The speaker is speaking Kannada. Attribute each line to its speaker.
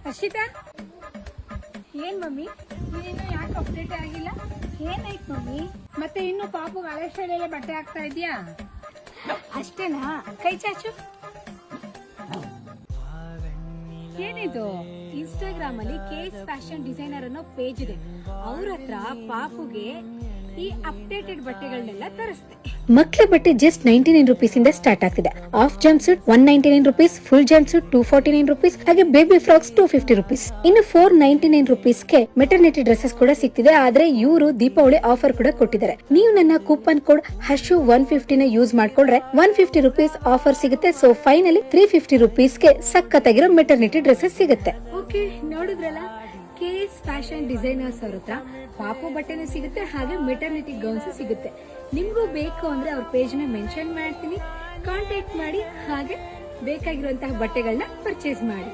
Speaker 1: ಹರ್ಷಿತಾ, ಏನ್ ಮಮ್ಮಿ ನೀನು ಯಾಕೆ ಅಪ್ಡೇಟ್ ಆಗಿಲ್ಲ?
Speaker 2: ಏನಾಯ್ತು ಮಮ್ಮಿ?
Speaker 1: ಮತ್ತೆ ಇನ್ನು ಪಾಪು ಹಳೆ ಶಾಲೆಯಲ್ಲೇ ಬಟ್ಟೆ ಹಾಕ್ತಾ ಇದೀಯಾ?
Speaker 2: ಅಷ್ಟೇನಾ? ಕೈ ಚಾಚು.
Speaker 1: ಏನಿದು? ಇನ್ಸ್ಟಾಗ್ರಾಮ್ ಅಲ್ಲಿ ಕೇಸ್ ಫ್ಯಾಷನ್ ಡಿಸೈನರ್ ಅನ್ನೋ ಪೇಜ್ ಇದೆ. ಅವ್ರ ಹತ್ರ ಪಾಪುಗೆ ಈ ಅಪ್ಡೇಟೆಡ್ ಬಟ್ಟೆಗಳನ್ನೆಲ್ಲ ತರಿಸ್ದೆ.
Speaker 2: ಮಕ್ಕಳ ಬಟ್ಟೆ ಜಸ್ಟ್ 99 ರೂಪೀಸ್ ಇಂದ ಸ್ಟಾರ್ಟ್ ಆಗ್ತಿದೆ. Half jumpsuit 199 rupees, full jumpsuit 249 rupees, ಹಾಗೆ ಬೇಬಿ ಫ್ರಾಕ್ಸ್ 250 ರೂಪೀಸ್. ಇನ್ನು 499 ರೂಪೀಸ್ಗೆ ಮೆಟರ್ನಿಟಿ ಡ್ರೆಸ್ಸಸ್ ಕೂಡ ಸಿಗ್ತಿದೆ. ಆದ್ರೆ ಇವರು ದೀಪಾವಳಿ ಆಫರ್ ಕೂಡ ಕೊಟ್ಟಿದ್ದಾರೆ. ನೀವು ನನ್ನ ಕೂಪನ್ ಕೋಡ್ ಹರ್ಷು 150 ನ ಯೂಸ್ ಮಾಡ್ಕೊಂಡ್ರೆ 150 ರೂಪೀಸ್ ಆಫರ್ ಸಿಗುತ್ತೆ. ಸೊ ಫೈನಲಿ 350 ರೂಪೀಸ್ಗೆ ಸಖತ್ತಾಗಿರೋ ಮೆಟರ್ನಿಟಿ ಡ್ರೆಸ್ಸಸ್ ಸಿಗುತ್ತೆ.
Speaker 1: ಓಕೆ, ನೋಡಿದ್ರಲ್ಲ, ಕೇಸ್ ಫ್ಯಾಷನ್ ಡಿಸೈನರ್ಸ್ ಅವ್ರ ಹತ್ರ ಪಾಪು ಬಟ್ಟೆನೂ ಸಿಗುತ್ತೆ, ಹಾಗೆ ಮೆಟರ್ನಿಟಿ ಗೌನ್ಸ್ ಸಿಗುತ್ತೆ. ನಿಮ್ಗೂ ಬೇಕು ಅಂದ್ರೆ ಅವ್ರ ಪೇಜ್ ನ ಮೆನ್ಷನ್ ಮಾಡ್ತೀನಿ, ಕಾಂಟ್ಯಾಕ್ಟ್ ಮಾಡಿ, ಹಾಗೆ ಬೇಕಾಗಿರುವಂತಹ ಬಟ್ಟೆಗಳನ್ನ ಪರ್ಚೇಸ್ ಮಾಡಿ.